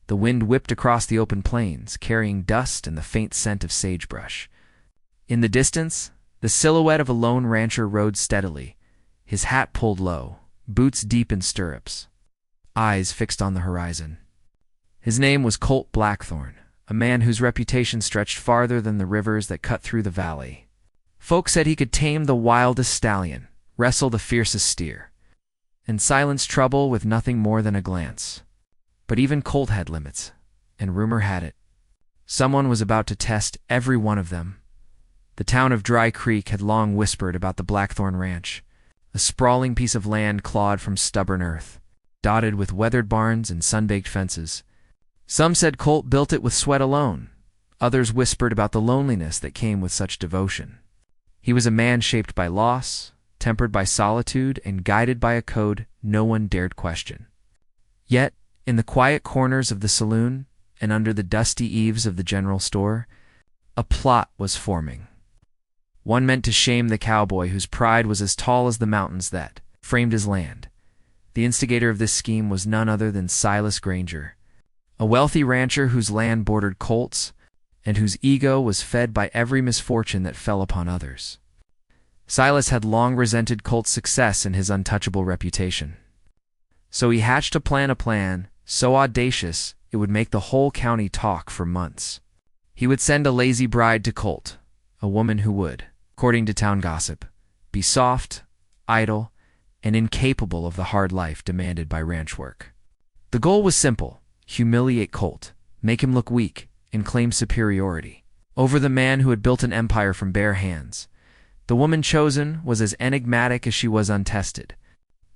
The wind whipped across the open plains, carrying dust and the faint scent of sagebrush. In the distance, the silhouette of a lone rancher rode steadily, his hat pulled low, boots deep in stirrups, eyes fixed on the horizon. His name was Colt Blackthorn, a man whose reputation stretched farther than the rivers that cut through the valley. Folk said he could tame the wildest stallion, wrestle the fiercest steer, and silence trouble with nothing more than a glance. But even Colt had limits, and rumor had it someone was about to test every one of them. The town of Dry Creek had long whispered about the Blackthorn Ranch, a sprawling piece of land clawed from stubborn earth, dotted with weathered barns and sun-baked fences. Some said Colt built it with sweat alone. Others whispered about the loneliness that came with such devotion. He was a man shaped by loss, tempered by solitude, and guided by a code no one dared question. Yet, in the quiet corners of the saloon and under the dusty eaves of the general store, a plot was forming. One meant to shame the cowboy whose pride was as tall as the mountains that framed his land. The instigator of this scheme was none other than Silas Granger, a wealthy rancher whose land bordered Colt's and whose ego was fed by every misfortune that fell upon others. Silas had long resented Colt's success and his untouchable reputation. So he hatched a plan so audacious it would make the whole county talk for months. He would send a lazy bride to Colt, a woman who would, according to town gossip, be soft, idle, and incapable of the hard life demanded by ranch work. The goal was simple: humiliate Colt, make him look weak, and claim superiority over the man who had built an empire from bare hands. The woman chosen was as enigmatic as she was untested.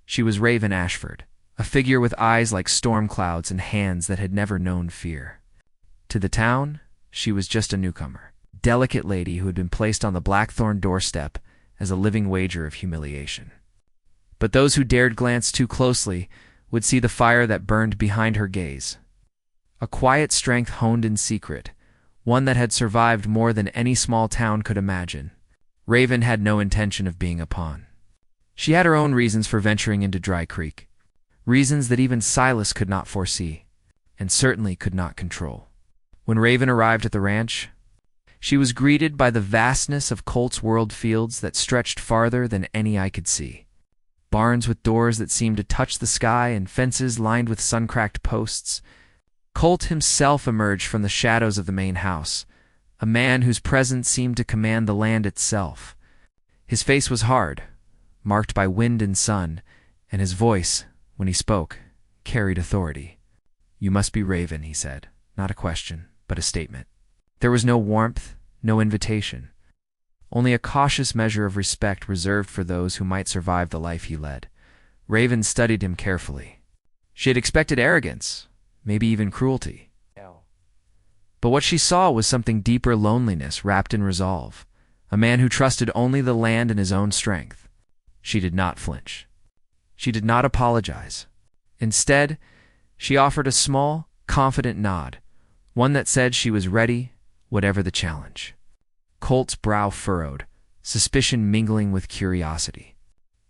She was Raven Ashford, a figure with eyes like storm clouds and hands that had never known fear. To the town, she was just a newcomer, delicate lady who had been placed on the Blackthorn doorstep as a living wager of humiliation. But those who dared glance too closely would see the fire that burned behind her gaze. A quiet strength honed in secret, one that had survived more than any small town could imagine. Raven had no intention of being a pawn. She had her own reasons for venturing into Dry Creek, reasons that even Silas could not foresee, and certainly could not control. When Raven arrived at the ranch, she was greeted by the vastness of Colt's world fields that stretched farther than any eye could see. Barns with doors that seemed to touch the sky and fences lined with sun-cracked posts. Colt himself emerged from the shadows of the main house, a man whose presence seemed to command the land itself. His face was hard, marked by wind and sun, and his voice, when he spoke, carried authority. "You must be Raven," he said, not a question, but a statement. There was no warmth, no invitation, only a cautious measure of respect reserved for those who might survive the life he led. Raven studied him carefully. She had expected arrogance, maybe even cruelty. But what she saw was something deeper: loneliness wrapped in resolve, a man who trusted only the land and his own strength. She did not flinch. She did not apologize. Instead, she offered a small, confident nod, one that said she was ready, whatever the challenge. Colt's brow furrowed, suspicion mingling with curiosity.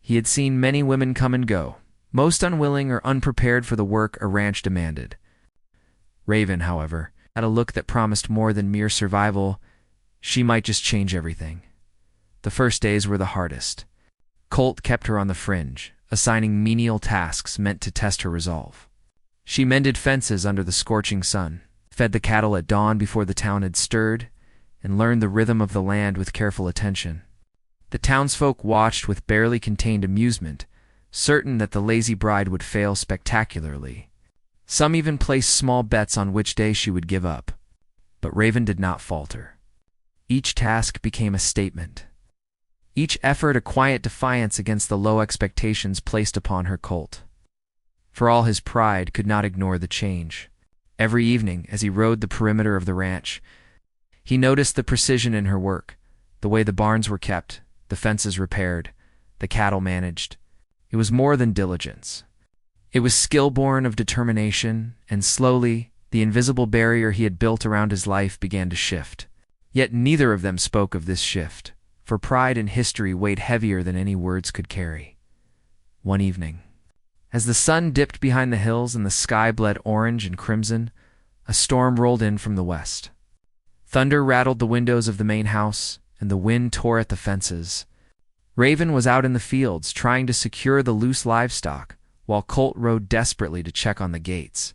He had seen many women come and go, most unwilling or unprepared for the work a ranch demanded. Raven, however, had a look that promised more than mere survival. She might just change everything. The first days were the hardest. Colt kept her on the fringe, assigning menial tasks meant to test her resolve. She mended fences under the scorching sun, fed the cattle at dawn before the town had stirred, and learned the rhythm of the land with careful attention. The townsfolk watched with barely contained amusement, certain that the lazy bride would fail spectacularly. Some even placed small bets on which day she would give up. But Raven did not falter. Each task became a statement. Each effort a quiet defiance against the low expectations placed upon her Colt. For all his pride could not ignore the change. Every evening, as he rode the perimeter of the ranch, he noticed the precision in her work, the way the barns were kept, the fences repaired, the cattle managed. It was more than diligence. It was skill born of determination, and slowly, the invisible barrier he had built around his life began to shift. Yet neither of them spoke of this shift, for pride and history weighed heavier than any words could carry. One evening, as the sun dipped behind the hills and the sky bled orange and crimson, a storm rolled in from the west. Thunder rattled the windows of the main house, and the wind tore at the fences. Raven was out in the fields trying to secure the loose livestock, while Colt rode desperately to check on the gates.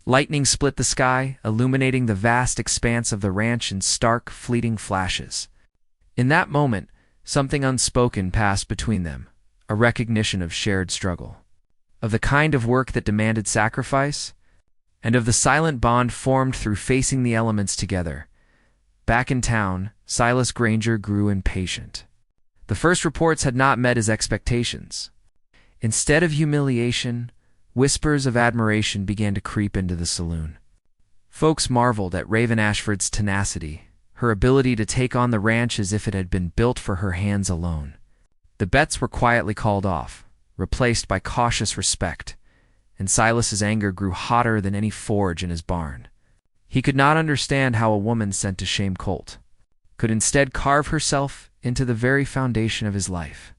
Lightning split the sky, illuminating the vast expanse of the ranch in stark, fleeting flashes. In that moment, something unspoken passed between them, a recognition of shared struggle, of the kind of work that demanded sacrifice, and of the silent bond formed through facing the elements together. Back in town, Silas Granger grew impatient. The first reports had not met his expectations. Instead of humiliation, whispers of admiration began to creep into the saloon. Folks marveled at Raven Ashford's tenacity, her ability to take on the ranch as if it had been built for her hands alone. The bets were quietly called off, replaced by cautious respect, and Silas's anger grew hotter than any forge in his barn. He could not understand how a woman sent to shame Colt could instead carve herself into the very foundation of his life,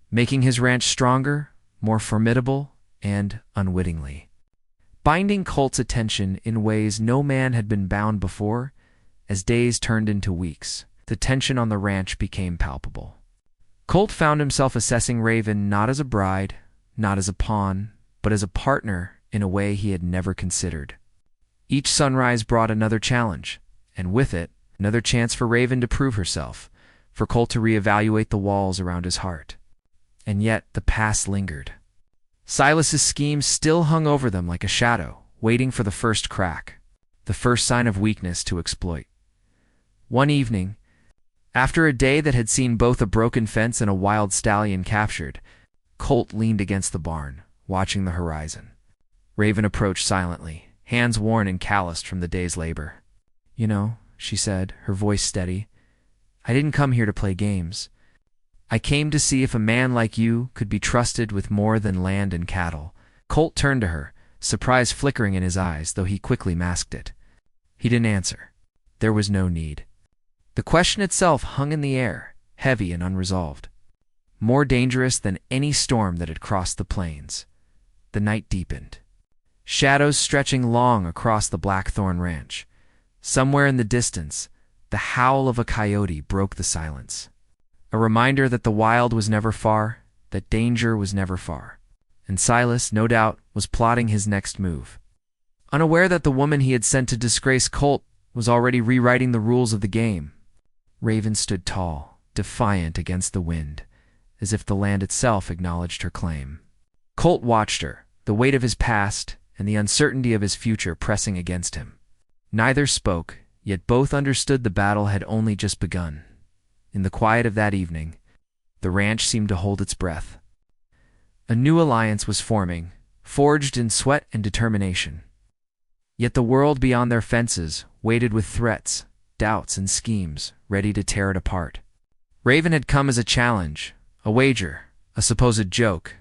making his ranch stronger, more formidable, and unwittingly binding Colt's attention in ways no man had been bound before. As days turned into weeks, the tension on the ranch became palpable. Colt found himself assessing Raven not as a bride, not as a pawn, but as a partner in a way he had never considered. Each sunrise brought another challenge, and with it, another chance for Raven to prove herself, for Colt to reevaluate the walls around his heart. And yet the past lingered. Silas's schemes still hung over them like a shadow, waiting for the first crack, the first sign of weakness to exploit. One evening, after a day that had seen both a broken fence and a wild stallion captured, Colt leaned against the barn, watching the horizon. Raven approached silently, hands worn and calloused from the day's labor. "You know," she said, her voice steady, "I didn't come here to play games. I came to see if a man like you could be trusted with more than land and cattle." Colt turned to her, surprise flickering in his eyes, though he quickly masked it. He didn't answer. There was no need. The question itself hung in the air, heavy and unresolved, more dangerous than any storm that had crossed the plains. The night deepened, shadows stretching long across the Blackthorn Ranch. Somewhere in the distance, the howl of a coyote broke the silence, a reminder that the wild was never far, that danger was never far. And Silas, no doubt, was plotting his next move. Unaware that the woman he had sent to disgrace Colt was already rewriting the rules of the game, Raven stood tall, defiant against the wind, as if the land itself acknowledged her claim. Colt watched her, the weight of his past and the uncertainty of his future pressing against him. Neither spoke, yet both understood the battle had only just begun. In the quiet of that evening, the ranch seemed to hold its breath. A new alliance was forming, forged in sweat and determination. Yet the world beyond their fences waited with threats, doubts, and schemes, ready to tear it apart. Raven had come as a challenge, a wager, a supposed joke.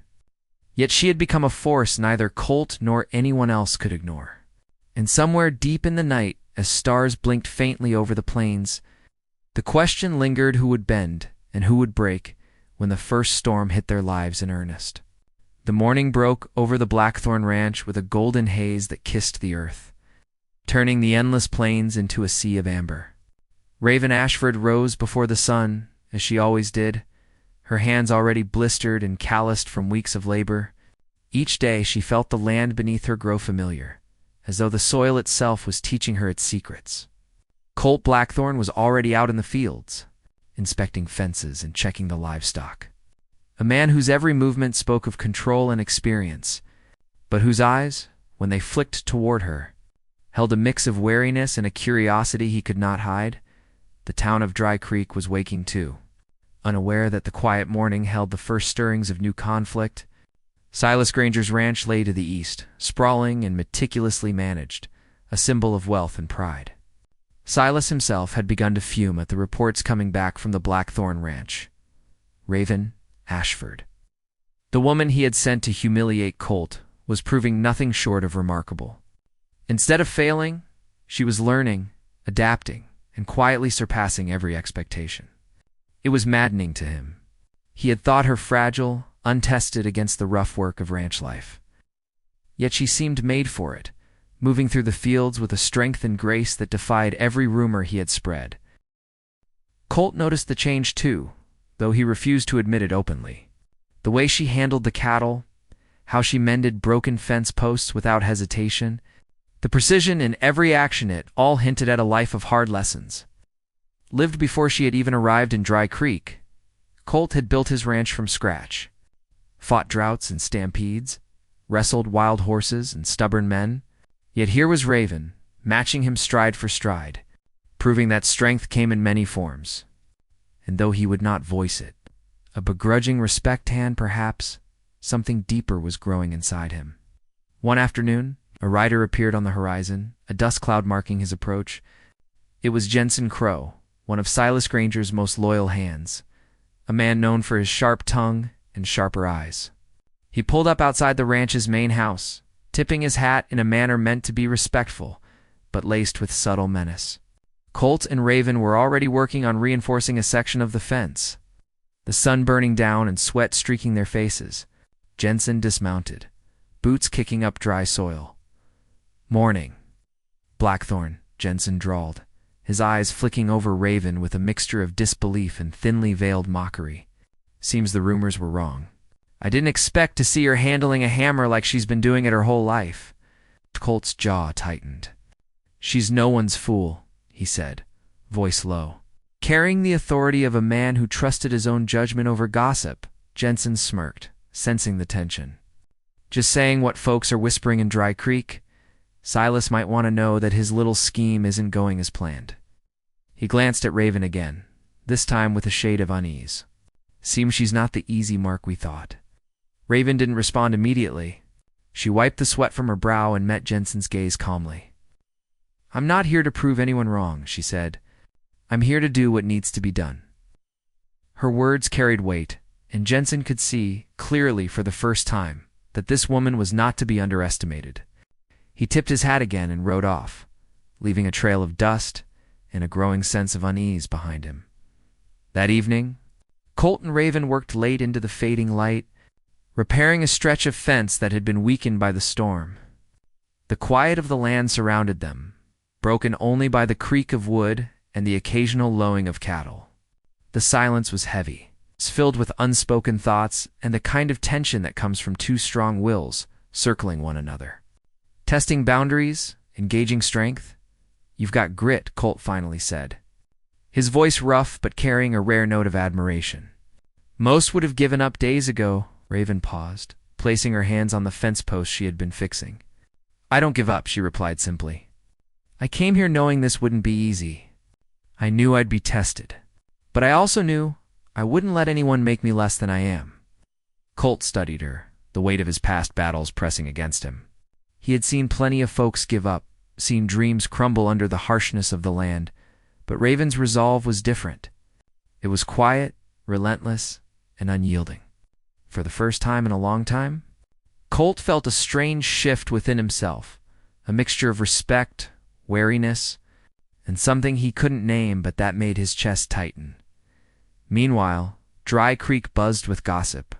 Yet she had become a force neither Colt nor anyone else could ignore. And somewhere deep in the night, as stars blinked faintly over the plains, the question lingered who would bend and who would break when the first storm hit their lives in earnest. The morning broke over the Blackthorn Ranch with a golden haze that kissed the earth, turning the endless plains into a sea of amber. Raven Ashford rose before the sun, as she always did, her hands already blistered and calloused from weeks of labor. Each day she felt the land beneath her grow familiar, as though the soil itself was teaching her its secrets. Colt Blackthorn was already out in the fields, inspecting fences and checking the livestock. A man whose every movement spoke of control and experience, but whose eyes, when they flicked toward her, held a mix of wariness and a curiosity he could not hide. The town of Dry Creek was waking too. Unaware that the quiet morning held the first stirrings of new conflict, Silas Granger's ranch lay to the east, sprawling and meticulously managed, a symbol of wealth and pride. Silas himself had begun to fume at the reports coming back from the Blackthorn Ranch. Raven Ashford, the woman he had sent to humiliate Colt, was proving nothing short of remarkable. Instead of failing, she was learning, adapting, and quietly surpassing every expectation. It was maddening to him. He had thought her fragile, untested against the rough work of ranch life. Yet she seemed made for it, moving through the fields with a strength and grace that defied every rumor he had spread. Colt noticed the change too, though he refused to admit it openly. The way she handled the cattle, how she mended broken fence posts without hesitation, the precision in every action, it all hinted at a life of hard lessons. Lived before she had even arrived in Dry Creek, Colt had built his ranch from scratch, fought droughts and stampedes, wrestled wild horses and stubborn men. Yet here was Raven, matching him stride for stride, proving that strength came in many forms. And though he would not voice it, a begrudging respect hand perhaps, something deeper was growing inside him. One afternoon, a rider appeared on the horizon, a dust cloud marking his approach. It was Jensen Crow, one of Silas Granger's most loyal hands, a man known for his sharp tongue and sharper eyes. He pulled up outside the ranch's main house, tipping his hat in a manner meant to be respectful, but laced with subtle menace. Colt and Raven were already working on reinforcing a section of the fence, the sun burning down and sweat streaking their faces. Jensen dismounted, boots kicking up dry soil. "Morning, Blackthorn," Jensen drawled, his eyes flicking over Raven with a mixture of disbelief and thinly veiled mockery. "Seems the rumors were wrong. I didn't expect to see her handling a hammer like she's been doing it her whole life." Colt's jaw tightened. "She's no one's fool," he said, voice low. Carrying the authority of a man who trusted his own judgment over gossip, Jensen smirked, sensing the tension. "Just saying what folks are whispering in Dry Creek. Silas might want to know that his little scheme isn't going as planned." He glanced at Raven again, this time with a shade of unease. "Seems she's not the easy mark we thought." Raven didn't respond immediately. She wiped the sweat from her brow and met Jensen's gaze calmly. "I'm not here to prove anyone wrong," she said. "I'm here to do what needs to be done." Her words carried weight, and Jensen could see, clearly for the first time, that this woman was not to be underestimated. He tipped his hat again and rode off, leaving a trail of dust and a growing sense of unease behind him. That evening, Colt and Raven worked late into the fading light, repairing a stretch of fence that had been weakened by the storm. The quiet of the land surrounded them, broken only by the creak of wood and the occasional lowing of cattle. The silence was heavy, filled with unspoken thoughts and the kind of tension that comes from two strong wills circling one another. "Testing boundaries, engaging strength. You've got grit," Colt finally said, his voice rough but carrying a rare note of admiration. "Most would have given up days ago." Raven paused, placing her hands on the fence post she had been fixing. "I don't give up," she replied simply. "I came here knowing this wouldn't be easy. I knew I'd be tested. But I also knew I wouldn't let anyone make me less than I am." Colt studied her, the weight of his past battles pressing against him. He had seen plenty of folks give up, seen dreams crumble under the harshness of the land, but Raven's resolve was different. It was quiet, relentless, and unyielding. For the first time in a long time, Colt felt a strange shift within himself, a mixture of respect, wariness, and something he couldn't name but that made his chest tighten. Meanwhile, Dry Creek buzzed with gossip.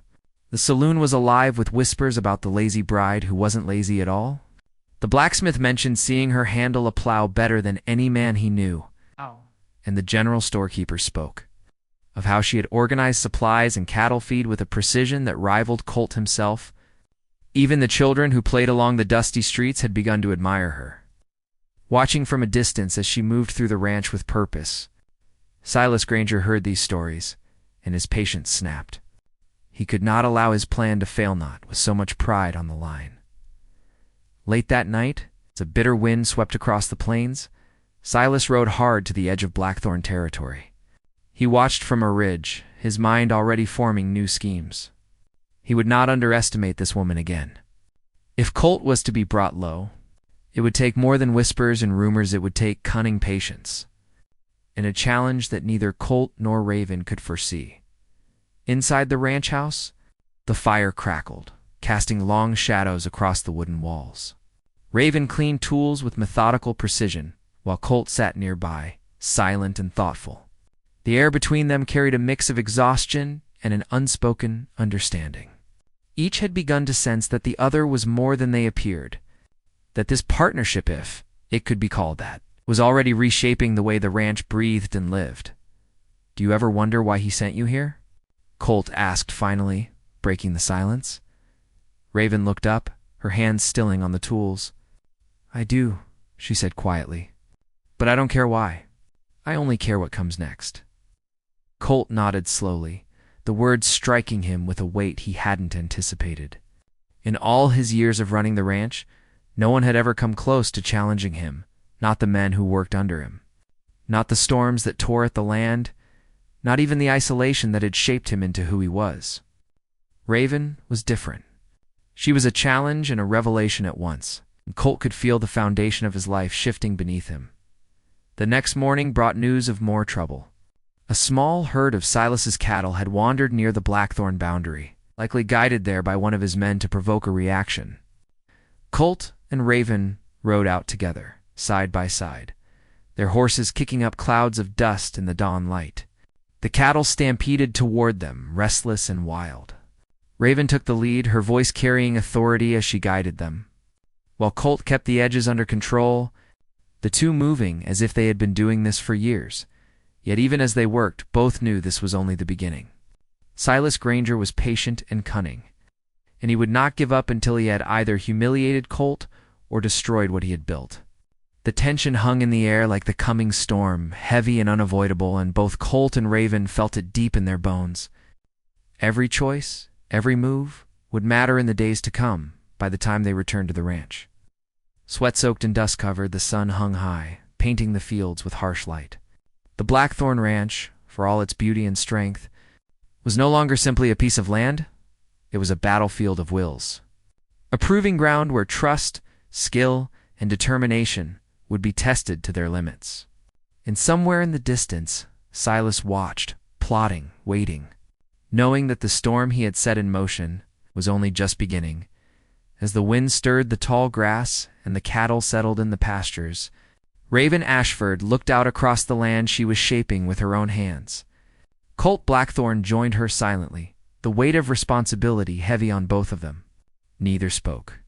The saloon was alive with whispers about the lazy bride who wasn't lazy at all. The blacksmith mentioned seeing her handle a plow better than any man he knew. And the general storekeeper spoke of how she had organized supplies and cattle feed with a precision that rivaled Colt himself. Even the children who played along the dusty streets had begun to admire her. Watching from a distance as she moved through the ranch with purpose, Silas Granger heard these stories, and his patience snapped. He could not allow his plan to fail not with so much pride on the line. Late that night, as a bitter wind swept across the plains, Silas rode hard to the edge of Blackthorn territory. He watched from a ridge, his mind already forming new schemes. He would not underestimate this woman again. If Colt was to be brought low, it would take more than whispers and rumors. It would take cunning patience, and a challenge that neither Colt nor Raven could foresee. Inside the ranch house, the fire crackled, casting long shadows across the wooden walls. Raven cleaned tools with methodical precision, while Colt sat nearby, silent and thoughtful. The air between them carried a mix of exhaustion and an unspoken understanding. Each had begun to sense that the other was more than they appeared, that this partnership, if it could be called that, was already reshaping the way the ranch breathed and lived. "Do you ever wonder why he sent you here?" Colt asked finally, breaking the silence. Raven looked up, her hands stilling on the tools. "I do," she said quietly. "But I don't care why. I only care what comes next." Colt nodded slowly, the words striking him with a weight he hadn't anticipated. In all his years of running the ranch, no one had ever come close to challenging him, not the men who worked under him. Not the storms that tore at the land, not even the isolation that had shaped him into who he was. Raven was different. She was a challenge and a revelation at once, and Colt could feel the foundation of his life shifting beneath him. The next morning brought news of more trouble. A small herd of Silas's cattle had wandered near the Blackthorn boundary, likely guided there by one of his men to provoke a reaction. Colt and Raven rode out together, side by side, their horses kicking up clouds of dust in the dawn light. The cattle stampeded toward them, restless and wild. Raven took the lead, her voice carrying authority as she guided them, while Colt kept the edges under control, the two moving as if they had been doing this for years. Yet even as they worked, both knew this was only the beginning. Silas Granger was patient and cunning, and he would not give up until he had either humiliated Colt or destroyed what he had built. The tension hung in the air like the coming storm, heavy and unavoidable, and both Colt and Raven felt it deep in their bones. Every choice, every move, would matter in the days to come by the time they returned to the ranch. Sweat-soaked and dust-covered, the sun hung high, painting the fields with harsh light. The Blackthorn Ranch, for all its beauty and strength, was no longer simply a piece of land. It was a battlefield of wills. A proving ground where trust, skill, and determination would be tested to their limits. And somewhere in the distance, Silas watched, plotting, waiting, knowing that the storm he had set in motion was only just beginning. As the wind stirred the tall grass and the cattle settled in the pastures, Raven Ashford looked out across the land she was shaping with her own hands. Colt Blackthorn joined her silently, the weight of responsibility heavy on both of them. Neither spoke.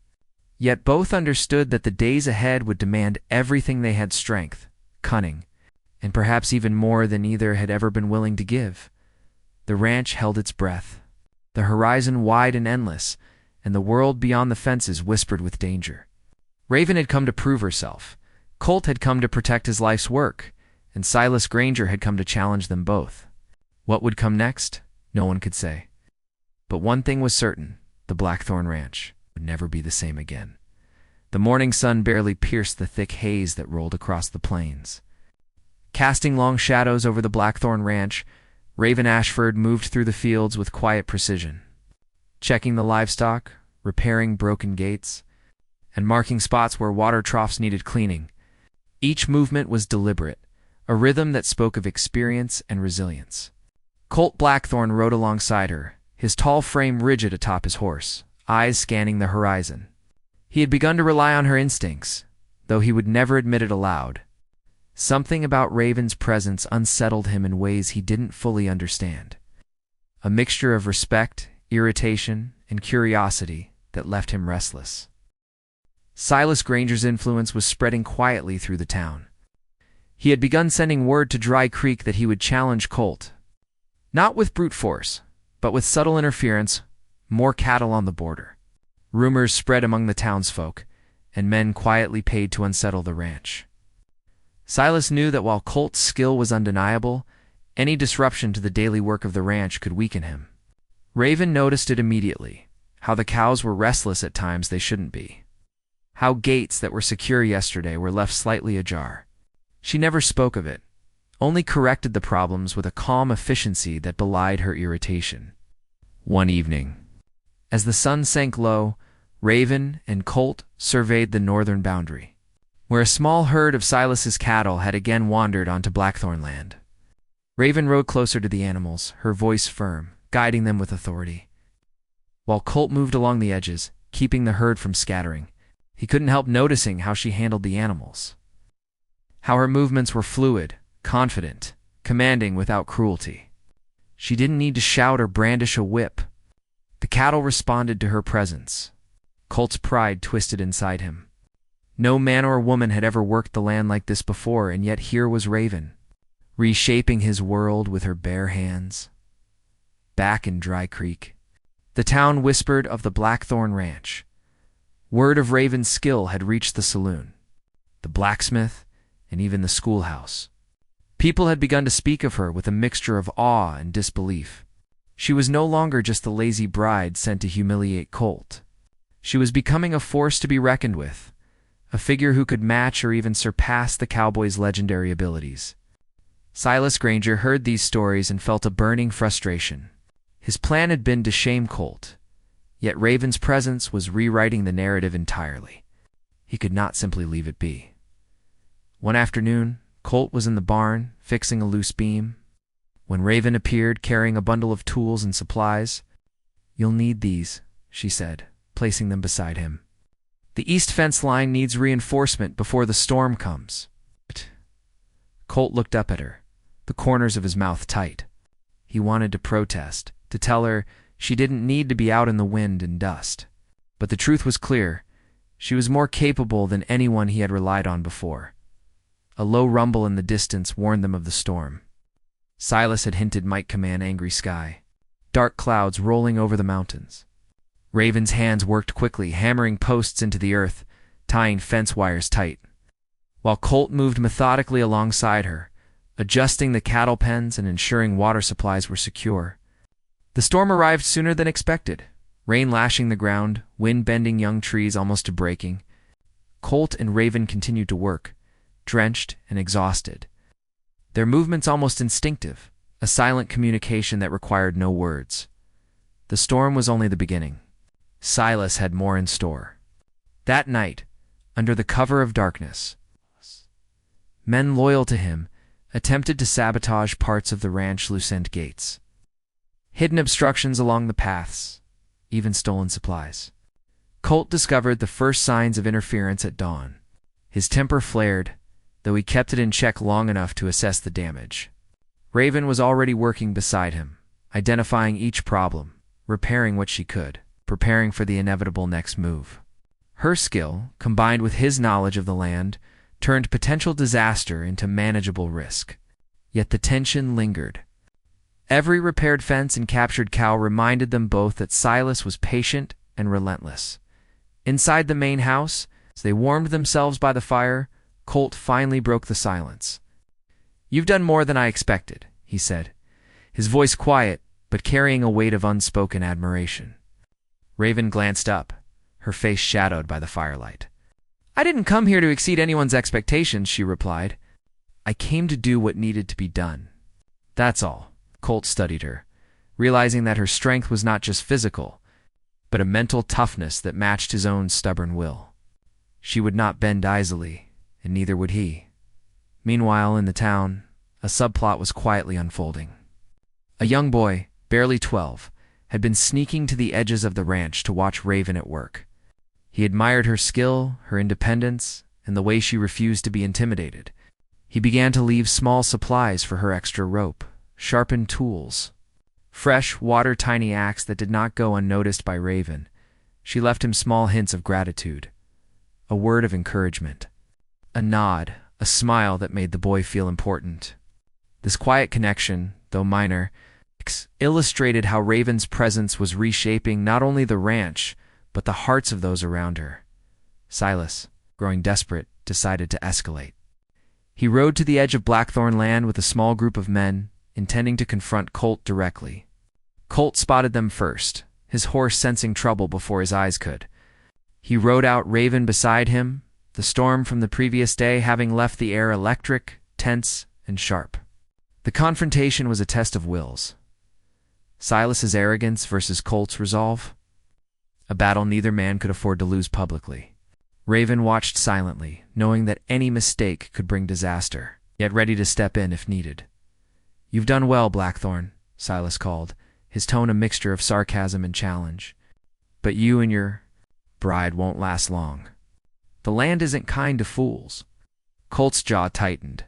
Yet both understood that the days ahead would demand everything they had: strength, cunning, and perhaps even more than either had ever been willing to give. The ranch held its breath, the horizon wide and endless, and the world beyond the fences whispered with danger. Raven had come to prove herself. Colt had come to protect his life's work, and Silas Granger had come to challenge them both. What would come next? No one could say. But one thing was certain: the Blackthorn Ranch would never be the same again. The morning sun barely pierced the thick haze that rolled across the plains. Casting long shadows over the Blackthorn Ranch, Raven Ashford moved through the fields with quiet precision, checking the livestock, repairing broken gates, and marking spots where water troughs needed cleaning. Each movement was deliberate, a rhythm that spoke of experience and resilience. Colt Blackthorn rode alongside her, his tall frame rigid atop his horse, eyes scanning the horizon. He had begun to rely on her instincts, though he would never admit it aloud. Something about Raven's presence unsettled him in ways he didn't fully understand. A mixture of respect, irritation, and curiosity that left him restless. Silas Granger's influence was spreading quietly through the town. He had begun sending word to Dry Creek that he would challenge Colt. Not with brute force, but with subtle interference, more cattle on the border. Rumors spread among the townsfolk, and men quietly paid to unsettle the ranch. Silas knew that while Colt's skill was undeniable, any disruption to the daily work of the ranch could weaken him. Raven noticed it immediately, how the cows were restless at times they shouldn't be. How gates that were secure yesterday were left slightly ajar. She never spoke of it, only corrected the problems with a calm efficiency that belied her irritation. One evening, as the sun sank low, Raven and Colt surveyed the northern boundary, where a small herd of Silas's cattle had again wandered onto Blackthorn land. Raven rode closer to the animals, her voice firm, guiding them with authority. While Colt moved along the edges, keeping the herd from scattering, he couldn't help noticing how she handled the animals. How her movements were fluid, confident, commanding without cruelty. She didn't need to shout or brandish a whip. The cattle responded to her presence. Colt's pride twisted inside him. No man or woman had ever worked the land like this before, and yet here was Raven, reshaping his world with her bare hands. Back in Dry Creek, the town whispered of the Blackthorn Ranch. Word of Raven's skill had reached the saloon, the blacksmith, and even the schoolhouse. People had begun to speak of her with a mixture of awe and disbelief. She was no longer just the lazy bride sent to humiliate Colt. She was becoming a force to be reckoned with, a figure who could match or even surpass the cowboy's legendary abilities. Silas Granger heard these stories and felt a burning frustration. His plan had been to shame Colt, yet Raven's presence was rewriting the narrative entirely. He could not simply leave it be. One afternoon, Colt was in the barn, fixing a loose beam, when Raven appeared carrying a bundle of tools and supplies. "You'll need these," she said, placing them beside him. "The east fence line needs reinforcement before the storm comes." Colt looked up at her, the corners of his mouth tight. He wanted to protest, to tell her she didn't need to be out in the wind and dust. But the truth was clear. She was more capable than anyone he had relied on before. A low rumble in the distance warned them of the storm. Silas had hinted might command angry sky, dark clouds rolling over the mountains. Raven's hands worked quickly, hammering posts into the earth, tying fence wires tight, while Colt moved methodically alongside her, adjusting the cattle pens and ensuring water supplies were secure. The storm arrived sooner than expected, rain lashing the ground, wind bending young trees almost to breaking. Colt and Raven continued to work, drenched and exhausted, their movements almost instinctive, a silent communication that required no words. The storm was only the beginning. Silas had more in store. That night, under the cover of darkness, men loyal to him attempted to sabotage parts of the ranch loose-end gates. Hidden obstructions along the paths, even stolen supplies. Colt discovered the first signs of interference at dawn. His temper flared, though he kept it in check long enough to assess the damage. Raven was already working beside him, identifying each problem, repairing what she could, preparing for the inevitable next move. Her skill, combined with his knowledge of the land, turned potential disaster into manageable risk. Yet the tension lingered. Every repaired fence and captured cow reminded them both that Silas was patient and relentless. Inside the main house, as they warmed themselves by the fire, Colt finally broke the silence. "You've done more than I expected," he said, his voice quiet but carrying a weight of unspoken admiration. Raven glanced up, her face shadowed by the firelight. "I didn't come here to exceed anyone's expectations," she replied. "I came to do what needed to be done. That's all." Colt studied her, realizing that her strength was not just physical, but a mental toughness that matched his own stubborn will. She would not bend easily, and neither would he. Meanwhile, in the town, a subplot was quietly unfolding. A young boy, barely 12, had been sneaking to the edges of the ranch to watch Raven at work. He admired her skill, her independence, and the way she refused to be intimidated. He began to leave small supplies for her: extra rope, sharpened tools, fresh, water-tiny axe that did not go unnoticed by Raven. She left him small hints of gratitude, a word of encouragement, a nod, a smile that made the boy feel important. This quiet connection, though minor, illustrated how Raven's presence was reshaping not only the ranch, but the hearts of those around her. Silas, growing desperate, decided to escalate. He rode to the edge of Blackthorn land with a small group of men, intending to confront Colt directly. Colt spotted them first, his horse sensing trouble before his eyes could. He rode out, Raven beside him, the storm from the previous day having left the air electric, tense, and sharp. The confrontation was a test of wills. Silas's arrogance versus Colt's resolve. A battle neither man could afford to lose publicly. Raven watched silently, knowing that any mistake could bring disaster, yet ready to step in if needed. "You've done well, Blackthorn," Silas called, his tone a mixture of sarcasm and challenge. "But you and your bride won't last long. The land isn't kind to fools." Colt's jaw tightened.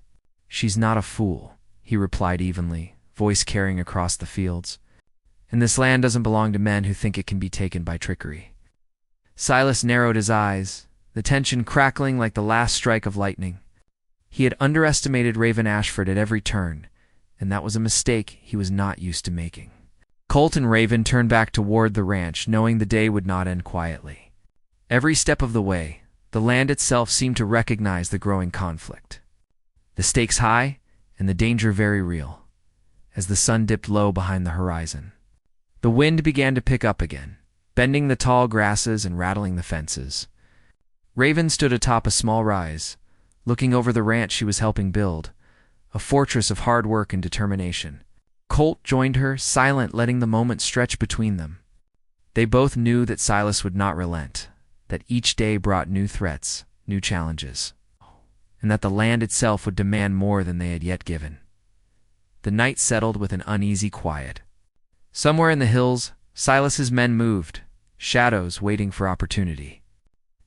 "She's not a fool," he replied evenly, voice carrying across the fields. "And this land doesn't belong to men who think it can be taken by trickery." Silas narrowed his eyes, the tension crackling like the last strike of lightning. He had underestimated Raven Ashford at every turn, and that was a mistake he was not used to making. Colt and Raven turned back toward the ranch, knowing the day would not end quietly. Every step of the way, the land itself seemed to recognize the growing conflict. The stakes high, and the danger very real, as the sun dipped low behind the horizon. The wind began to pick up again, bending the tall grasses and rattling the fences. Raven stood atop a small rise, looking over the ranch she was helping build, a fortress of hard work and determination. Colt joined her, silent, letting the moment stretch between them. They both knew that Silas would not relent, that each day brought new threats, new challenges, and that the land itself would demand more than they had yet given. The night settled with an uneasy quiet. Somewhere in the hills, Silas's men moved, shadows waiting for opportunity.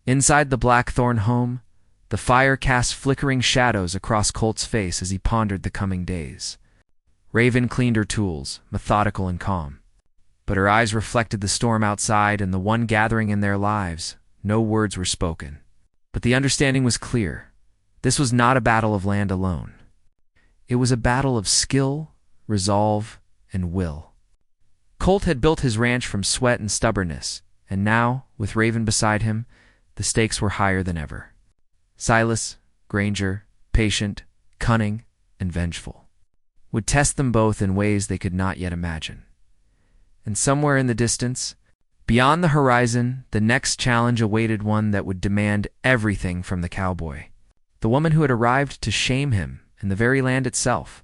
Inside the Blackthorn home, the fire cast flickering shadows across Colt's face as he pondered the coming days. Raven cleaned her tools, methodical and calm. But her eyes reflected the storm outside and the one gathering in their lives. No words were spoken. But the understanding was clear. This was not a battle of land alone. It was a battle of skill, resolve, and will. Colt had built his ranch from sweat and stubbornness, and now, with Raven beside him, the stakes were higher than ever. Silas, Granger, patient, cunning, and vengeful, would test them both in ways they could not yet imagine. And somewhere in the distance, beyond the horizon, the next challenge awaited one that would demand everything from the cowboy, the woman who had arrived to shame him and the very land itself.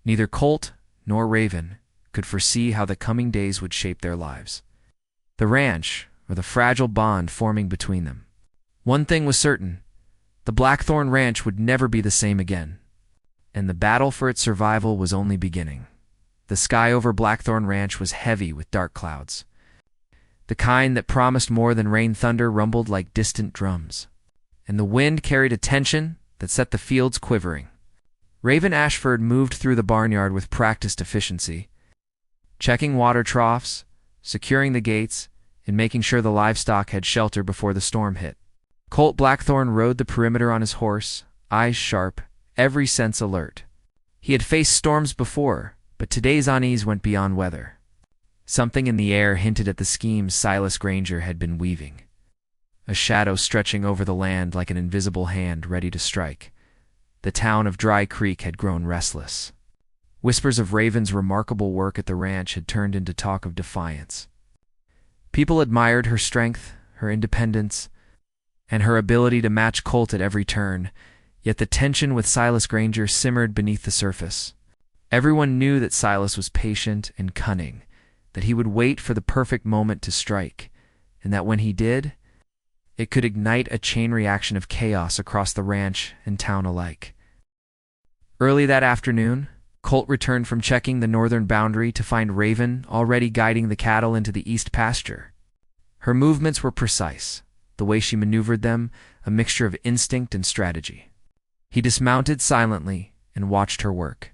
Neither Colt nor Raven could foresee how the coming days would shape their lives. The ranch, or the fragile bond forming between them. One thing was certain: the Blackthorn Ranch would never be the same again, and the battle for its survival was only beginning. The sky over Blackthorn Ranch was heavy with dark clouds. The kind that promised more than rain. Thunder rumbled like distant drums, and the wind carried a tension that set the fields quivering. Raven Ashford moved through the barnyard with practiced efficiency, checking water troughs, securing the gates, and making sure the livestock had shelter before the storm hit. Colt Blackthorn rode the perimeter on his horse, eyes sharp, every sense alert. He had faced storms before, but today's unease went beyond weather. Something in the air hinted at the schemes Silas Granger had been weaving. A shadow stretching over the land like an invisible hand ready to strike. The town of Dry Creek had grown restless. Whispers of Raven's remarkable work at the ranch had turned into talk of defiance. People admired her strength, her independence, and her ability to match Colt at every turn, yet the tension with Silas Granger simmered beneath the surface. Everyone knew that Silas was patient and cunning, that he would wait for the perfect moment to strike, and that when he did, it could ignite a chain reaction of chaos across the ranch and town alike. Early that afternoon, Colt returned from checking the northern boundary to find Raven already guiding the cattle into the east pasture. Her movements were precise, the way she maneuvered them a mixture of instinct and strategy. He dismounted silently and watched her work.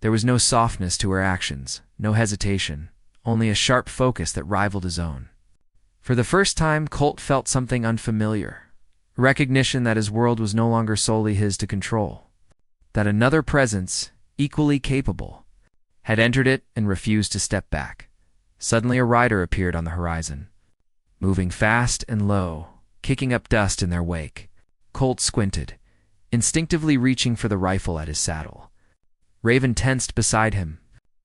There was no softness to her actions, no hesitation, only a sharp focus that rivaled his own. For the first time, Colt felt something unfamiliar, recognition that his world was no longer solely his to control, that another presence, equally capable, had entered it and refused to step back. Suddenly a rider appeared on the horizon, moving fast and low, kicking up dust in their wake. Colt squinted, instinctively reaching for the rifle at his saddle. Raven tensed beside him.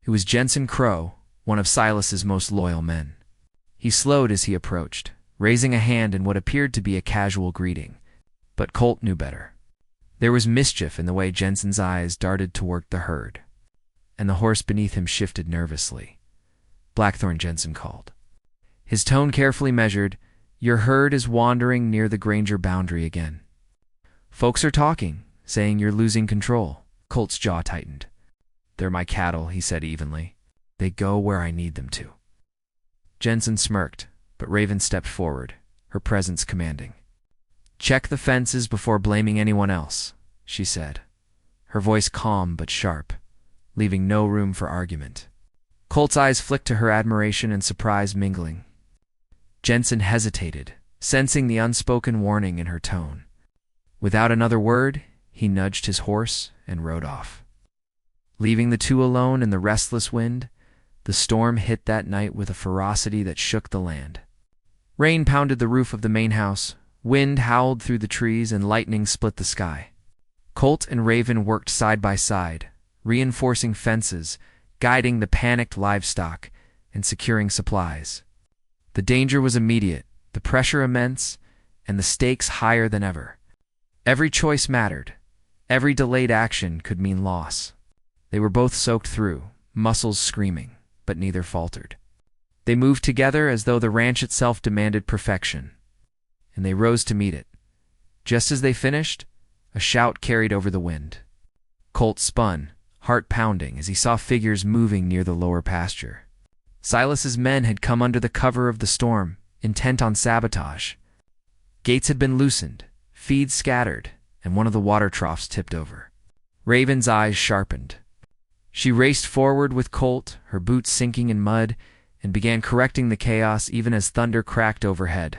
It was Jensen Crow, one of Silas's most loyal men. He slowed as he approached, raising a hand in what appeared to be a casual greeting. But Colt knew better. There was mischief in the way Jensen's eyes darted toward the herd, and the horse beneath him shifted nervously. "Blackthorn," Jensen called, his tone carefully measured. "Your herd is wandering near the Granger boundary again. Folks are talking, saying you're losing control." Colt's jaw tightened. "They're my cattle," he said evenly. "They go where I need them to." Jensen smirked, but Raven stepped forward, her presence commanding. "Check the fences before blaming anyone else," she said, her voice calm but sharp, leaving no room for argument. Colt's eyes flicked to her, admiration and surprise mingling. Jensen hesitated, sensing the unspoken warning in her tone. Without another word, he nudged his horse and rode off. Leaving the two alone in the restless wind, the storm hit that night with a ferocity that shook the land. Rain pounded the roof of the main house, wind howled through the trees, and lightning split the sky. Colt and Raven worked side by side, reinforcing fences, guiding the panicked livestock, and securing supplies. The danger was immediate, the pressure immense, and the stakes higher than ever. Every choice mattered. Every delayed action could mean loss. They were both soaked through, muscles screaming, but neither faltered. They moved together as though the ranch itself demanded perfection, and they rose to meet it. Just as they finished, a shout carried over the wind. Colt spun, heart pounding, as he saw figures moving near the lower pasture. Silas's men had come under the cover of the storm, intent on sabotage. Gates had been loosened, feeds scattered, and one of the water troughs tipped over. Raven's eyes sharpened. She raced forward with Colt, her boots sinking in mud, and began correcting the chaos even as thunder cracked overhead.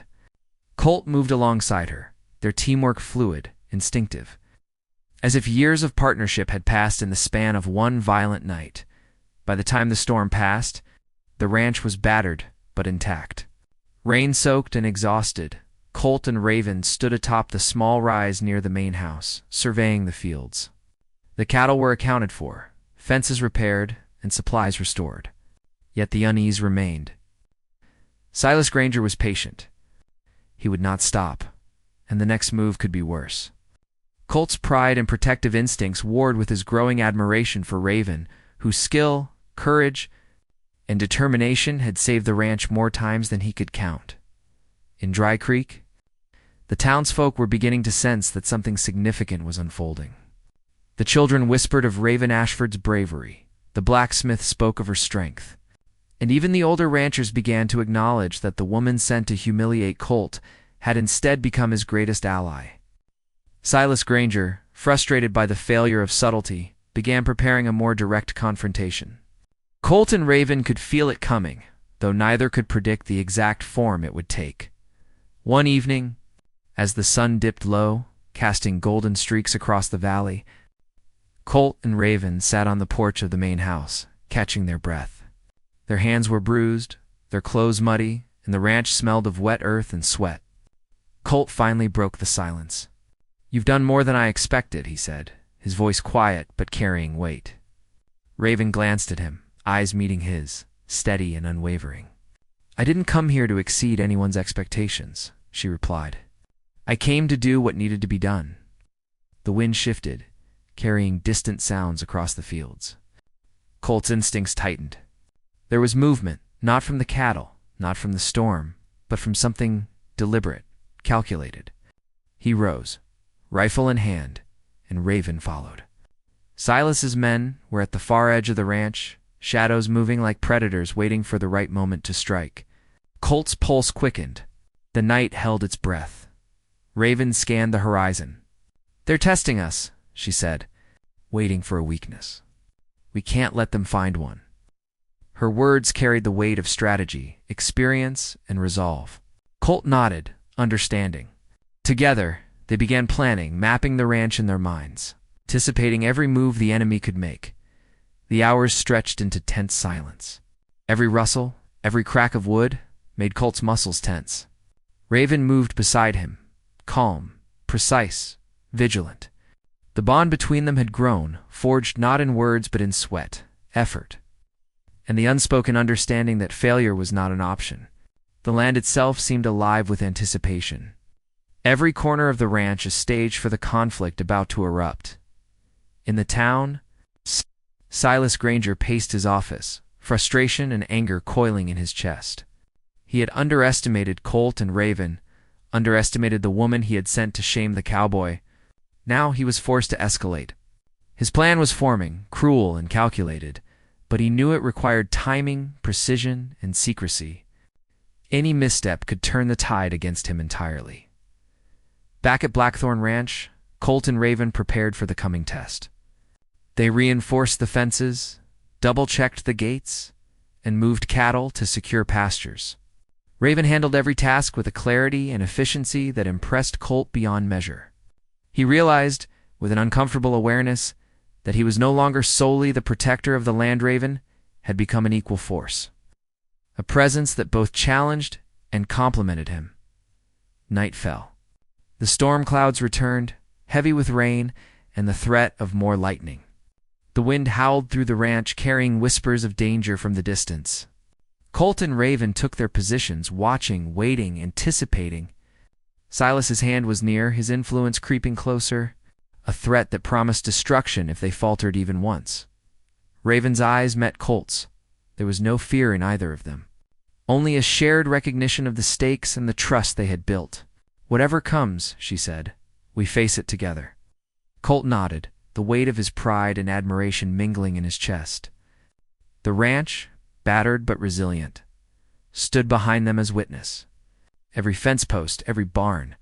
Colt moved alongside her, their teamwork fluid, instinctive. As if years of partnership had passed in the span of one violent night. By the time the storm passed, the ranch was battered but intact. Rain-soaked and exhausted, Colt and Raven stood atop the small rise near the main house, surveying the fields. The cattle were accounted for, fences repaired, and supplies restored. Yet the unease remained. Silas Granger was patient. He would not stop, and the next move could be worse. Colt's pride and protective instincts warred with his growing admiration for Raven, whose skill, courage, and determination had saved the ranch more times than he could count. In Dry Creek, the townsfolk were beginning to sense that something significant was unfolding. The children whispered of Raven Ashford's bravery, the blacksmith spoke of her strength, and even the older ranchers began to acknowledge that the woman sent to humiliate Colt had instead become his greatest ally. Silas Granger, frustrated by the failure of subtlety, began preparing a more direct confrontation. Colt and Raven could feel it coming, though neither could predict the exact form it would take. One evening, as the sun dipped low, casting golden streaks across the valley, Colt and Raven sat on the porch of the main house, catching their breath. Their hands were bruised, their clothes muddy, and the ranch smelled of wet earth and sweat. Colt finally broke the silence. "You've done more than I expected," he said, his voice quiet but carrying weight. Raven glanced at him, eyes meeting his, steady and unwavering. "I didn't come here to exceed anyone's expectations," she replied. "I came to do what needed to be done." The wind shifted, carrying distant sounds across the fields. Colt's instincts tightened. There was movement, not from the cattle, not from the storm, but from something deliberate, calculated. He rose, rifle in hand, and Raven followed. Silas's men were at the far edge of the ranch, shadows moving like predators waiting for the right moment to strike. Colt's pulse quickened. The night held its breath. Raven scanned the horizon. "They're testing us," she said, waiting for a weakness. "We can't let them find one." Her words carried the weight of strategy, experience, and resolve. Colt nodded, understanding. Together, they began planning, mapping the ranch in their minds, anticipating every move the enemy could make. The hours stretched into tense silence. Every rustle, every crack of wood, made Colt's muscles tense. Raven moved beside him, calm, precise, vigilant. The bond between them had grown, forged not in words but in sweat, effort, and the unspoken understanding that failure was not an option. The land itself seemed alive with anticipation. Every corner of the ranch a stage for the conflict about to erupt. In the town, Silas Granger paced his office, frustration and anger coiling in his chest. He had underestimated Colt and Raven, underestimated the woman he had sent to shame the cowboy. Now he was forced to escalate. His plan was forming, cruel and calculated, but he knew it required timing, precision, and secrecy. Any misstep could turn the tide against him entirely. Back at Blackthorn Ranch, Colt and Raven prepared for the coming test. They reinforced the fences, double-checked the gates, and moved cattle to secure pastures. Raven handled every task with a clarity and efficiency that impressed Colt beyond measure. He realized, with an uncomfortable awareness, that he was no longer solely the protector of the land raven, had become an equal force. A presence that both challenged and complemented him. Night fell. The storm clouds returned, heavy with rain and the threat of more lightning. The wind howled through the ranch, carrying whispers of danger from the distance. Colt and Raven took their positions, watching, waiting, anticipating. Silas's hand was near, his influence creeping closer, a threat that promised destruction if they faltered even once. Raven's eyes met Colt's. There was no fear in either of them. Only a shared recognition of the stakes and the trust they had built. "Whatever comes," she said, "we face it together." Colt nodded, the weight of his pride and admiration mingling in his chest. The ranch, battered but resilient, stood behind them as witness. Every fence post, every barn,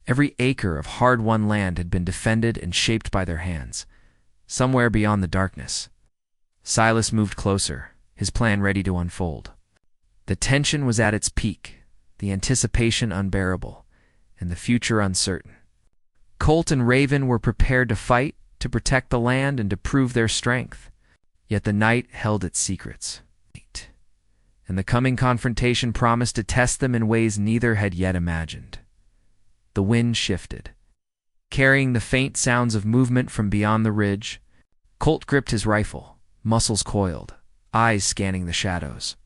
every acre of hard-won land had been defended and shaped by their hands, somewhere beyond the darkness. Silas moved closer, his plan ready to unfold. The tension was at its peak, the anticipation unbearable, and the future uncertain. Colt and Raven were prepared to fight, to protect the land, and to prove their strength. Yet the night held its secrets. And the coming confrontation promised to test them in ways neither had yet imagined. The wind shifted, carrying the faint sounds of movement from beyond the ridge. Colt gripped his rifle, muscles coiled, eyes scanning the shadows.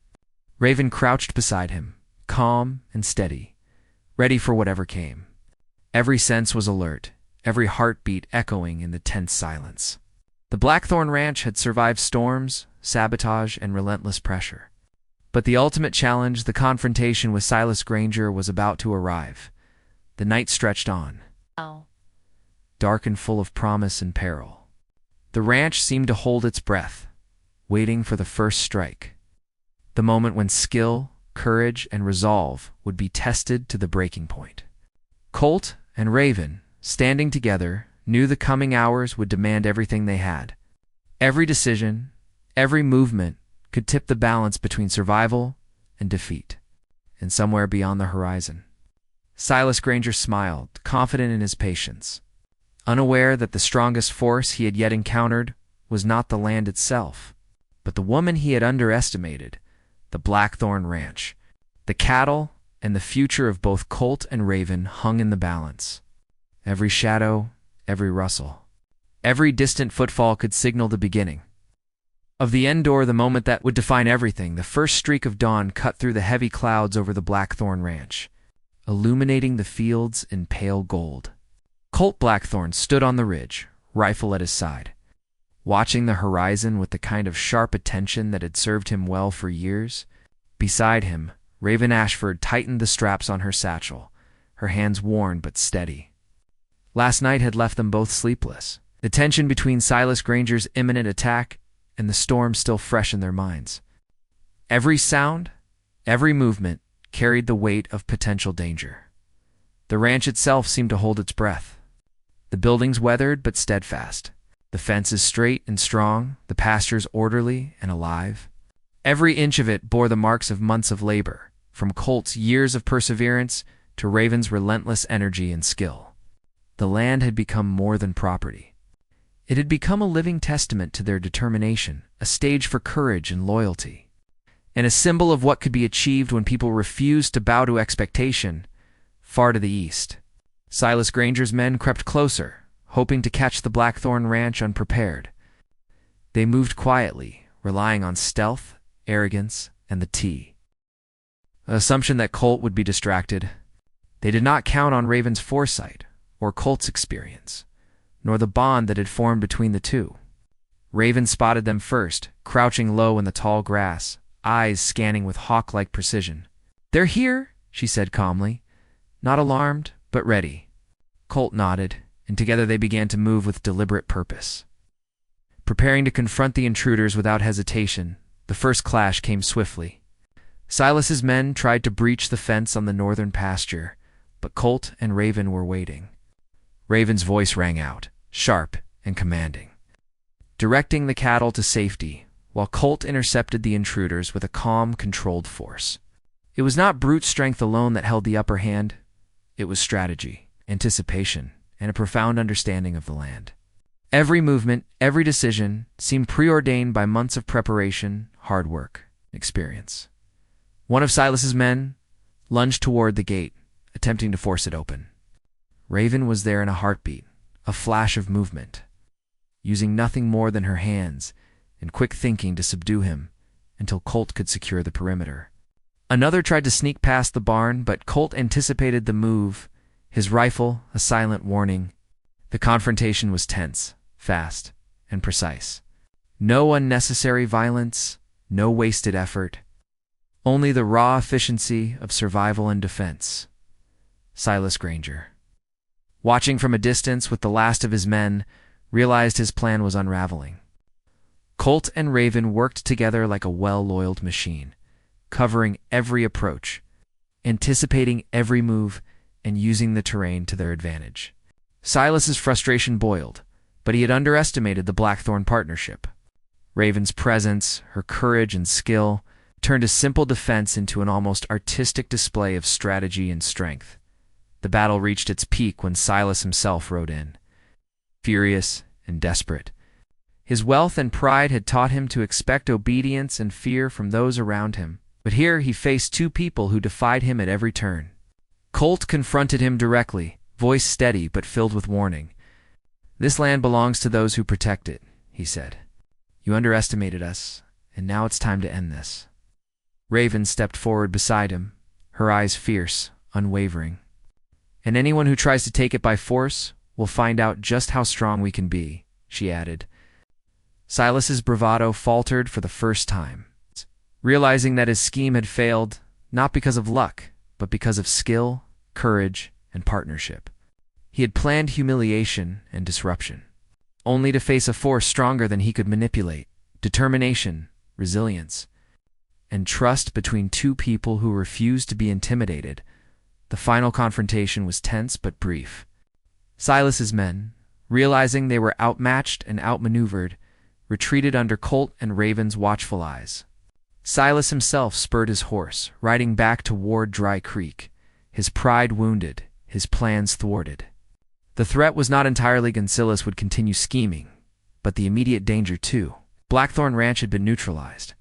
Raven crouched beside him, calm and steady, ready for whatever came. Every sense was alert, every heartbeat echoing in the tense silence. The Blackthorn Ranch had survived storms, sabotage, and relentless pressure. But the ultimate challenge, the confrontation with Silas Granger, was about to arrive. The night stretched on, dark and full of promise and peril. The ranch seemed to hold its breath, waiting for the first strike. The moment when skill, courage, and resolve would be tested to the breaking point. Colt and Raven, standing together, knew the coming hours would demand everything they had. Every decision, every movement could tip the balance between survival and defeat. And somewhere beyond the horizon, Silas Granger smiled, confident in his patience, unaware that the strongest force he had yet encountered was not the land itself, but the woman he had underestimated, the Blackthorn Ranch. The cattle and the future of both Colt and Raven hung in the balance. Every shadow, every rustle, every distant footfall could signal the beginning of the end, or the moment that would define everything. The first streak of dawn cut through the heavy clouds over the Blackthorn Ranch, illuminating the fields in pale gold. Colt Blackthorn stood on the ridge, rifle at his side, watching the horizon with the kind of sharp attention that had served him well for years. Beside him, Raven Ashford tightened the straps on her satchel, her hands worn but steady. Last night had left them both sleepless, the tension between Silas Granger's imminent attack and the storm still fresh in their minds. Every sound, every movement carried the weight of potential danger. The ranch itself seemed to hold its breath. The buildings weathered but steadfast, the fences straight and strong, the pastures orderly and alive. Every inch of it bore the marks of months of labor, from Colt's years of perseverance to Raven's relentless energy and skill. The land had become more than property. It had become a living testament to their determination, a stage for courage and loyalty, and a symbol of what could be achieved when people refused to bow to expectation. Far to the east, Silas Granger's men crept closer, hoping to catch the Blackthorn Ranch unprepared. They moved quietly, relying on stealth, arrogance, and the tea. An assumption that Colt would be distracted. They did not count on Raven's foresight or Colt's experience, nor the bond that had formed between the two. Raven spotted them first, crouching low in the tall grass, eyes scanning with hawk-like precision. "They're here," she said calmly, not alarmed, but ready. Colt nodded, and together they began to move with deliberate purpose. Preparing to confront the intruders without hesitation, the first clash came swiftly. Silas's men tried to breach the fence on the northern pasture, but Colt and Raven were waiting. Raven's voice rang out, sharp and commanding, directing the cattle to safety, while Colt intercepted the intruders with a calm, controlled force. It was not brute strength alone that held the upper hand. It was strategy, anticipation, and a profound understanding of the land. Every movement, every decision seemed preordained by months of preparation, hard work, and experience. One of Silas's men lunged toward the gate, attempting to force it open. Raven was there in a heartbeat, a flash of movement, using nothing more than her hands and quick thinking to subdue him until Colt could secure the perimeter. Another tried to sneak past the barn, but Colt anticipated the move, his rifle a silent warning. The confrontation was tense, fast, and precise. No unnecessary violence, no wasted effort, only the raw efficiency of survival and defense. Silas Granger, watching from a distance with the last of his men, realized his plan was unraveling. Colt and Raven worked together like a well-oiled machine, covering every approach, anticipating every move, and using the terrain to their advantage. Silas's frustration boiled, but he had underestimated the Blackthorn partnership. Raven's presence, her courage and skill, turned a simple defense into an almost artistic display of strategy and strength. The battle reached its peak when Silas himself rode in, furious and desperate. His wealth and pride had taught him to expect obedience and fear from those around him, but here he faced two people who defied him at every turn. Colt confronted him directly, voice steady but filled with warning. "This land belongs to those who protect it," he said. "You underestimated us, and now it's time to end this." Raven stepped forward beside him, her eyes fierce, unwavering. "And anyone who tries to take it by force will find out just how strong we can be," she added. Silas's bravado faltered for the first time, realizing that his scheme had failed, not because of luck, but because of skill, courage, and partnership. He had planned humiliation and disruption, only to face a force stronger than he could manipulate. Determination, resilience, and trust between two people who refused to be intimidated. The final confrontation was tense but brief. Silas's men, realizing they were outmatched and outmaneuvered, retreated under Colt and Raven's watchful eyes. Silas himself spurred his horse, riding back toward Dry Creek, his pride wounded, his plans thwarted. The threat was not entirely gone. Silas would continue scheming, but the immediate danger too. Blackthorn Ranch had been neutralized.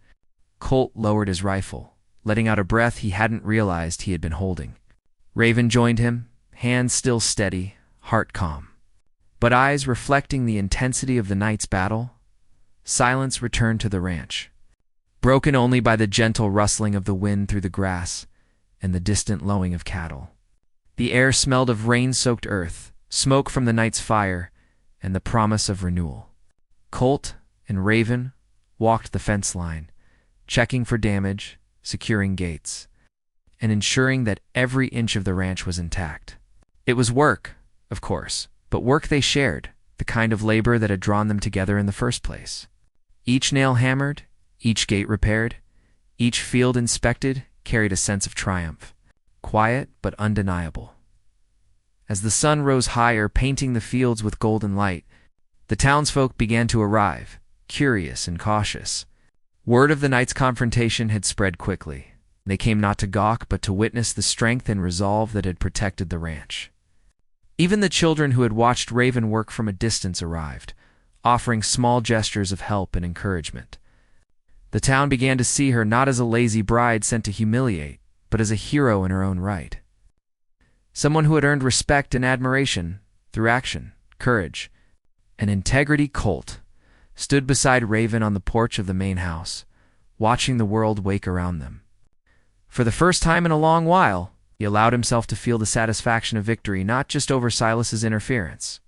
Colt lowered his rifle, letting out a breath he hadn't realized he had been holding. Raven joined him, hands still steady, heart calm, but eyes reflecting the intensity of the night's battle. Silence returned to the ranch, broken only by the gentle rustling of the wind through the grass and the distant lowing of cattle. The air smelled of rain-soaked earth, smoke from the night's fire, and the promise of renewal. Colt and Raven walked the fence line, checking for damage, securing gates, and ensuring that every inch of the ranch was intact. It was work, of course, but work they shared, the kind of labor that had drawn them together in the first place. Each nail hammered, each gate repaired, each field inspected carried a sense of triumph, quiet but undeniable. As the sun rose higher, painting the fields with golden light, the townsfolk began to arrive, curious and cautious. Word of the night's confrontation had spread quickly. They came not to gawk, but to witness the strength and resolve that had protected the ranch. Even the children who had watched Raven work from a distance arrived, offering small gestures of help and encouragement. The town began to see her not as a lazy bride sent to humiliate, but as a hero in her own right. Someone who had earned respect and admiration through action, courage, and integrity. Colt stood beside Raven on the porch of the main house, watching the world wake around them. For the first time in a long while, he allowed himself to feel the satisfaction of victory, not just over Silas's interference,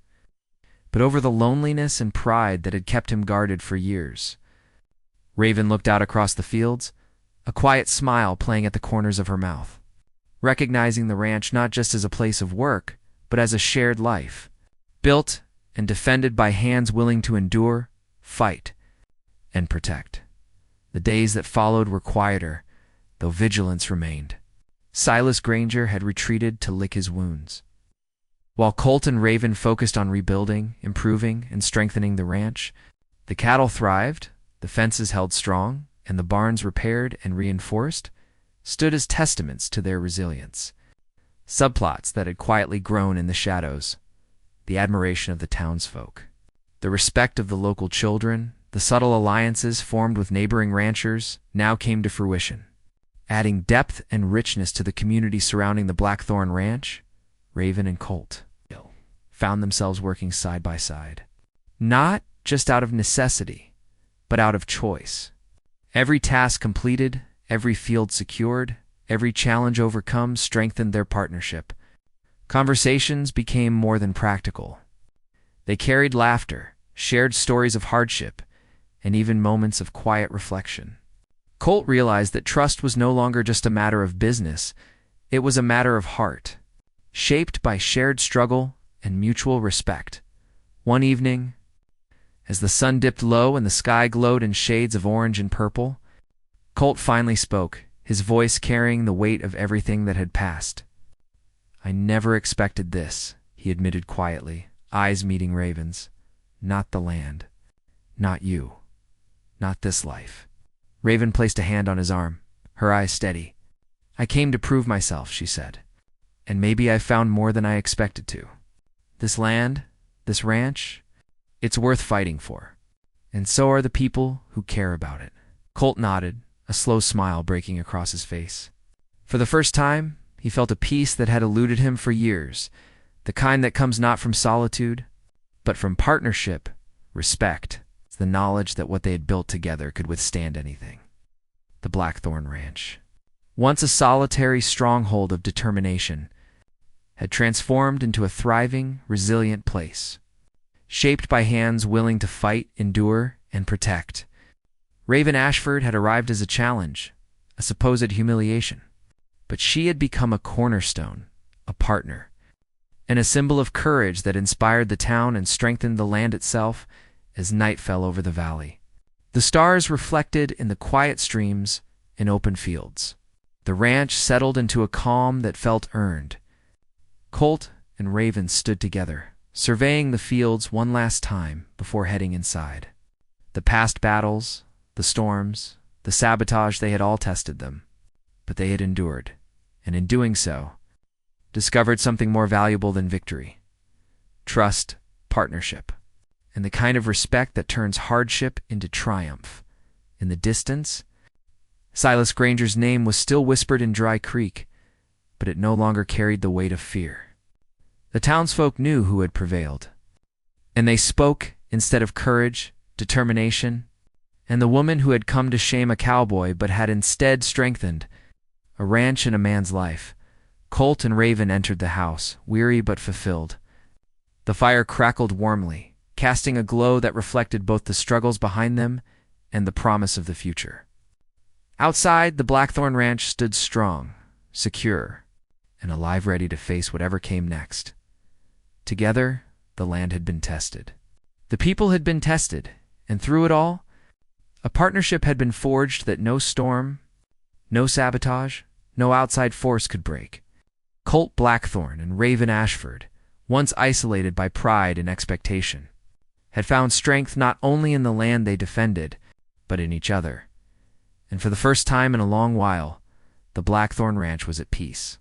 but over the loneliness and pride that had kept him guarded for years. Raven looked out across the fields, a quiet smile playing at the corners of her mouth, recognizing the ranch not just as a place of work, but as a shared life, built and defended by hands willing to endure, fight, and protect. The days that followed were quieter, though vigilance remained. Silas Granger had retreated to lick his wounds, while Colt and Raven focused on rebuilding, improving, and strengthening the ranch. The cattle thrived, the fences held strong, and the barns repaired and reinforced. stood as testaments to their resilience. Subplots that had quietly grown in the shadows, the admiration of the townsfolk, the respect of the local children, the subtle alliances formed with neighboring ranchers now came to fruition. Adding depth and richness to the community surrounding the Blackthorn Ranch, Raven and Colt found themselves working side by side. Not just out of necessity, but out of choice. Every task completed, every field secured, every challenge overcome strengthened their partnership. Conversations became more than practical. They carried laughter, shared stories of hardship, and even moments of quiet reflection. Colt realized that trust was no longer just a matter of business, it was a matter of heart, shaped by shared struggle and mutual respect. One evening, as the sun dipped low and the sky glowed in shades of orange and purple, Colt finally spoke, his voice carrying the weight of everything that had passed. "I never expected this," he admitted quietly, eyes meeting Raven's. "Not the land. Not you. Not this life." Raven placed a hand on his arm, her eyes steady. "I came to prove myself," she said. "And maybe I found more than I expected to. This land, this ranch, it's worth fighting for. And so are the people who care about it." Colt nodded, a slow smile breaking across his face. For the first time, he felt a peace that had eluded him for years, the kind that comes not from solitude, but from partnership, respect, the knowledge that what they had built together could withstand anything. The Blackthorn Ranch, once a solitary stronghold of determination, had transformed into a thriving, resilient place, shaped by hands willing to fight, endure, and protect. Raven Ashford had arrived as a challenge, a supposed humiliation, but she had become a cornerstone, a partner, and a symbol of courage that inspired the town and strengthened the land itself as night fell over the valley. The stars reflected in the quiet streams and open fields. The ranch settled into a calm that felt earned. Colt and Raven stood together, surveying the fields one last time before heading inside. The past battles, the storms, the sabotage, they had all tested them, but they had endured, and in doing so, discovered something more valuable than victory: trust, partnership, and the kind of respect that turns hardship into triumph. In the distance, Silas Granger's name was still whispered in Dry Creek, but it no longer carried the weight of fear. The townsfolk knew who had prevailed, and they spoke instead of courage, determination, and the woman who had come to shame a cowboy but had instead strengthened a ranch and a man's life. Colt and Raven entered the house, weary but fulfilled. The fire crackled warmly, casting a glow that reflected both the struggles behind them and the promise of the future. Outside, the Blackthorn Ranch stood strong, secure, and alive, ready to face whatever came next. Together, the land had been tested. The people had been tested, and through it all, a partnership had been forged that no storm, no sabotage, no outside force could break. Colt Blackthorn and Raven Ashford, once isolated by pride and expectation, had found strength not only in the land they defended, but in each other. And for the first time in a long while, the Blackthorn Ranch was at peace.